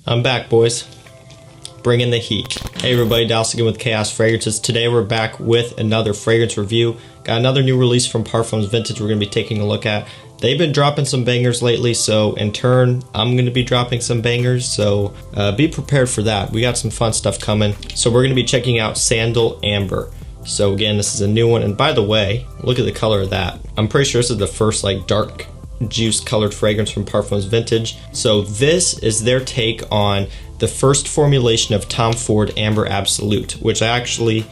I'm back, boys. Bringing the heat. Hey everybody, Dallas again with Chaos Fragrances. Today we're back with another fragrance review. Got another new release from Parfums Vintage we're going to be taking a look at. They've been dropping some bangers lately, so in turn, I'm going to be dropping some bangers, so be prepared for that. We got some fun stuff coming. So we're going to be checking out Sandal Amber. So again, this is a new one, and by the way, look at the color of that. I'm pretty sure this is the first like dark juice colored fragrance from Parfums Vintage. So this is their take on the first formulation of Tom Ford Amber Absolute, which I actually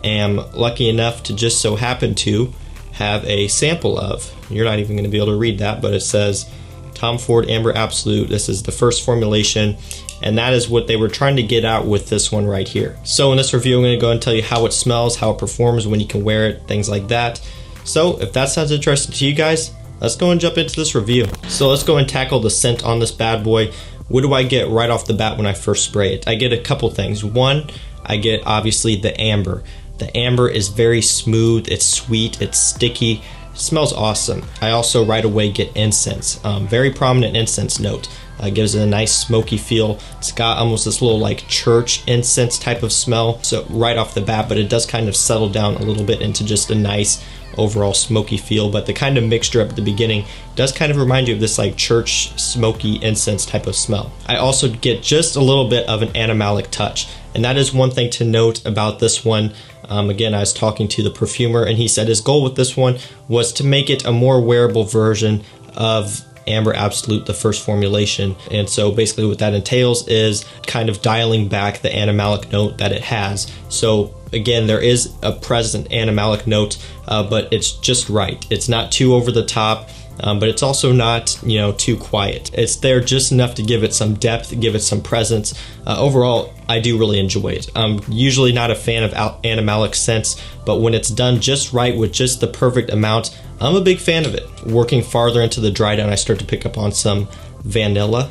am lucky enough to just so happen to have a sample of. You're not even going to be able to read that, but it says Tom Ford Amber Absolute. This is the first formulation, and that is what they were trying to get out with this one right here. So in this review, I'm going to go and tell you how it smells, how it performs, when you can wear it, things like that. So if that sounds interesting to you guys, let's go and jump into this review. So let's go and tackle the scent on this bad boy. What do I get right off the bat when I first spray it? I get a couple things. One, I get obviously the amber. The amber is very smooth, it's sweet, it's sticky, it smells awesome. I also right away get incense, very prominent incense note. Gives it a nice smoky feel. It's got almost this little like church incense type of smell, so right off the bat, but it does kind of settle down a little bit into just a nice overall smoky feel. But the kind of mixture up at the beginning does kind of remind you of this like church smoky incense type of smell. I also get just a little bit of an animalic touch, and that is one thing to note about this one. Again, I was talking to the perfumer, and he said his goal with this one was to make it a more wearable version of Amber Absolute, the first formulation. And so basically what that entails is kind of dialing back the animalic note that it has. So again, there is a present animalic note, but it's just right. It's not too over the top, but it's also not, you know, too quiet. It's there just enough to give it some depth, give it some presence. Overall, I do really enjoy it. I'm usually not a fan of animalic scents, but when it's done just right with just the perfect amount, I'm a big fan of it. Working farther into the dry down, I start to pick up on some vanilla.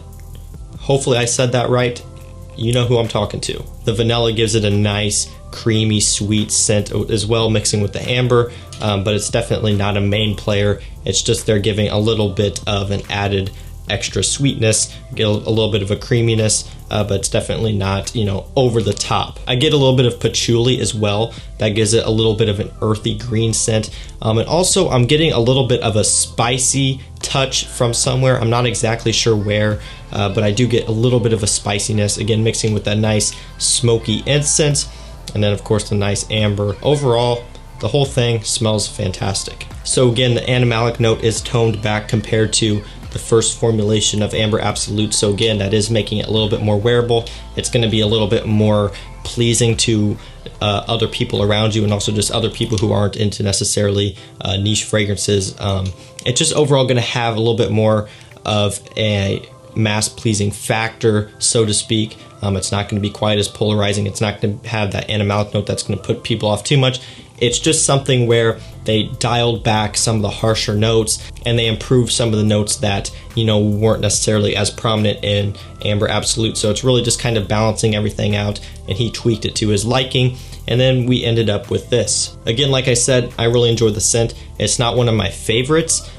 Hopefully I said that right. You know who I'm talking to. The vanilla gives it a nice, creamy, sweet scent as well, mixing with the amber, but it's definitely not a main player. It's just they're giving a little bit of an added extra sweetness, get a little bit of a creaminess, but it's definitely not, you know, over the top. I get a little bit of patchouli as well. That gives it a little bit of an earthy green scent. And also I'm getting a little bit of a spicy touch from somewhere. I'm not exactly sure where, but I do get a little bit of a spiciness, again, mixing with that nice smoky incense, and then of course the nice amber. Overall, the whole thing smells fantastic. So again, the animalic note is toned back compared to the first formulation of Amber Absolute. So again, that is making it a little bit more wearable. It's going to be a little bit more pleasing to other people around you, and also just other people who aren't into necessarily niche fragrances. It's just overall going to have a little bit more of a mass pleasing factor, so to speak. It's not going to be quite as polarizing. It's not going to have that animalic note that's going to put people off too much. It's just something where they dialed back some of the harsher notes, and they improved some of the notes that, you know, weren't necessarily as prominent in Amber Absolute. So it's really just kind of balancing everything out, and he tweaked it to his liking, and then we ended up with this. Again, like I said, I really enjoy the scent. It's not one of my favorites.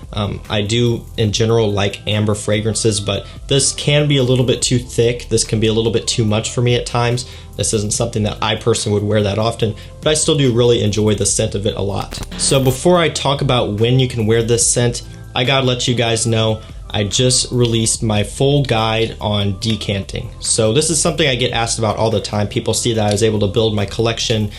I do in general like amber fragrances, but this can be a little bit too thick. This can be a little bit too much for me at times. This isn't something that I personally would wear that often, but I still do really enjoy the scent of it a lot. So before I talk about when you can wear this scent, I gotta let you guys know I just released my full guide on decanting. So this is something I get asked about all the time. People see that I was able to build my collection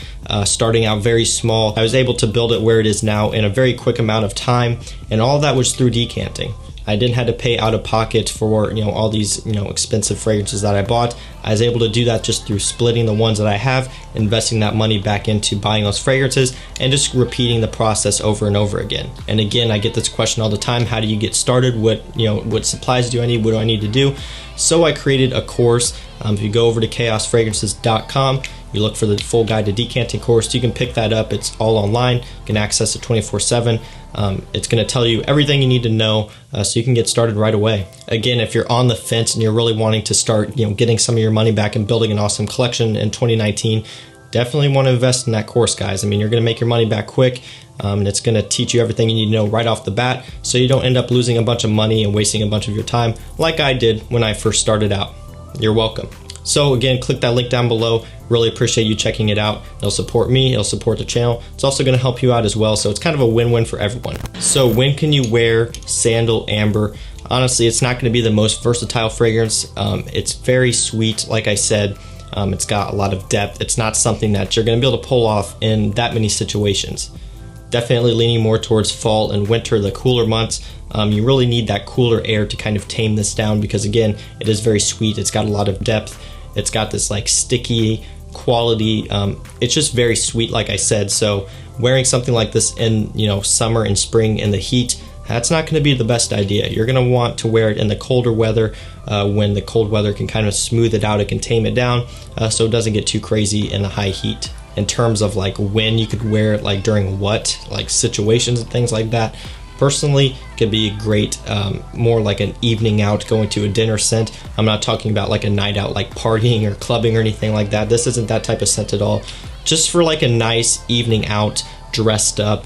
starting out very small. I was able to build it where it is now in a very quick amount of time, and all of that was through decanting. I didn't have to pay out of pocket for, you know, all these, you know, expensive fragrances that I bought. I was able to do that just through splitting the ones that I have, investing that money back into buying those fragrances, and just repeating the process over and over again. And again, I get this question all the time: how do you get started? What supplies do I need? What do I need to do? So I created a course. If you go over to chaosfragrances.com, you look for the full guide to decanting course, you can pick that up. It's all online. You can access it 24/7. It's going to tell you everything you need to know, so you can get started right away. Again, if you're on the fence and you're really wanting to start, you know, getting some of your money back and building an awesome collection in 2019, definitely want to invest in that course, guys. I mean, you're going to make your money back quick, and it's going to teach you everything you need to know right off the bat, so you don't end up losing a bunch of money and wasting a bunch of your time like I did when I first started out. You're welcome. So again, click that link down below. Really appreciate you checking it out. It'll support me, it'll support the channel. It's also gonna help you out as well, so it's kind of a win-win for everyone. So when can you wear Sandal Amber? Honestly, it's not gonna be the most versatile fragrance. It's very sweet, like I said. It's got a lot of depth. It's not something that you're gonna be able to pull off in that many situations. Definitely leaning more towards fall and winter, the cooler months. You really need that cooler air to kind of tame this down because again, it is very sweet. It's got a lot of depth. It's got this like sticky quality. It's just very sweet, like I said. So wearing something like this in summer and spring in the heat, that's not going to be the best idea. You're going to want to wear it in the colder weather when the cold weather can kind of smooth it out. It can tame it down so it doesn't get too crazy in the high heat. In terms of like when you could wear it, like during what like situations and things like that, personally could be great more like an evening out, going to a dinner scent. I'm not talking about like a night out like partying or clubbing or anything like that. This isn't that type of scent at all. Just for like a nice evening out, dressed up,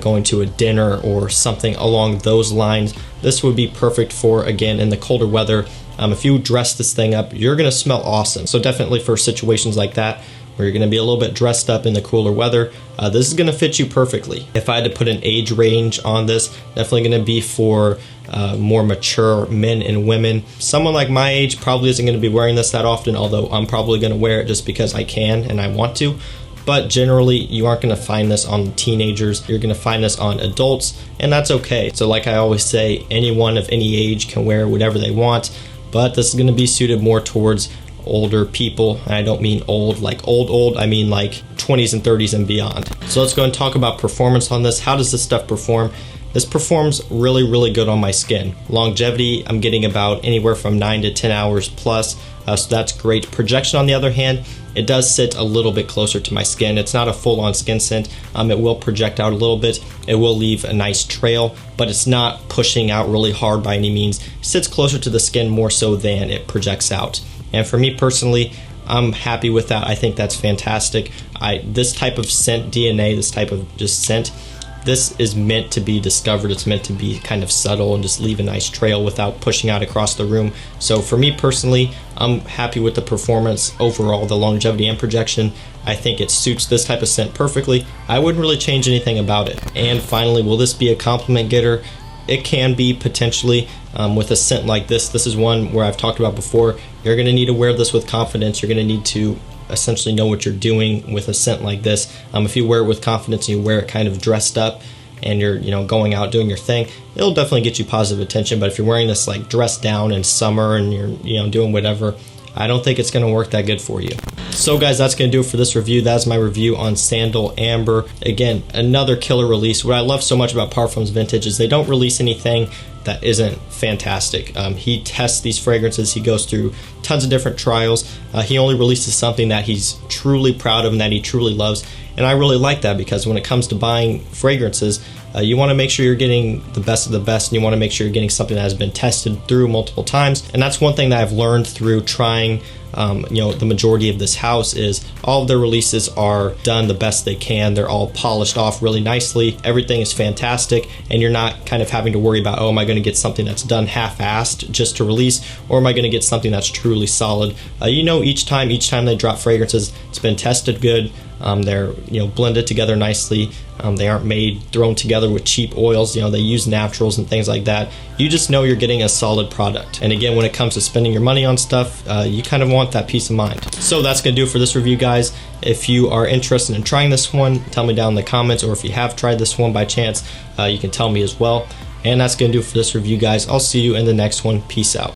going to a dinner or something along those lines. This would be perfect for, again, in the colder weather. If you dress this thing up, you're gonna smell awesome. So definitely for situations like that where you're gonna be a little bit dressed up in the cooler weather, this is gonna fit you perfectly. If I had to put an age range on this, definitely gonna be for more mature men and women. Someone like my age probably isn't gonna be wearing this that often, although I'm probably gonna wear it just because I can and I want to. But generally, you aren't gonna find this on teenagers. You're gonna find this on adults, and that's okay. So like I always say, anyone of any age can wear whatever they want, but this is gonna be suited more towards older people. And I don't mean old, like old, I mean like 20s and 30s and beyond. So let's go and talk about performance on this. How does this stuff perform? This performs really, really good on my skin. Longevity, I'm getting about anywhere from 9 to 10 hours plus, so that's great. Projection, on the other hand, it does sit a little bit closer to my skin. It's not a full-on skin scent. It will project out a little bit. It will leave a nice trail, but it's not pushing out really hard by any means. It sits closer to the skin more so than it projects out. And for me personally, I'm happy with that. I think that's fantastic. This type of scent DNA, this type of just scent, this is meant to be discovered. It's meant to be kind of subtle and just leave a nice trail without pushing out across the room. So for me personally, I'm happy with the performance overall, the longevity and projection. I think it suits this type of scent perfectly. I wouldn't really change anything about it. And finally, will this be a compliment getter? It can be potentially with a scent like this. This is one where I've talked about before. You're gonna need to wear this with confidence. You're gonna need to essentially know what you're doing with a scent like this. If you wear it with confidence and you wear it kind of dressed up and you're going out doing your thing, it'll definitely get you positive attention. But if you're wearing this like dressed down in summer and you're doing whatever, I don't think it's going to work that good for you. So guys, that's going to do it for this review. That's my review on Sandal Amber. Again, another killer release. What I love so much about Parfums Vintage is they don't release anything that isn't fantastic. He tests these fragrances. He goes through tons of different trials. He only releases something that he's truly proud of and that he truly loves. And I really like that because when it comes to buying fragrances, you want to make sure you're getting the best of the best, and you want to make sure you're getting something that has been tested through multiple times. And that's one thing that I've learned through trying the majority of this house is all of their releases are done the best they can. They're all polished off really nicely. Everything is fantastic, and you're not kind of having to worry about, oh, am I going to get something that's done half-assed just to release, or am I going to get something that's truly solid? Each time they drop fragrances, it's been tested good. They're blended together nicely. They aren't thrown together with cheap oils. They use naturals and things like that. You just know you're getting a solid product. And again, when it comes to spending your money on stuff, you kind of want that peace of mind. So that's gonna do it for this review, guys. If you are interested in trying this one, tell me down in the comments, or if you have tried this one by chance, you can tell me as well. And that's gonna do it for this review, guys. I'll see you in the next one. Peace out.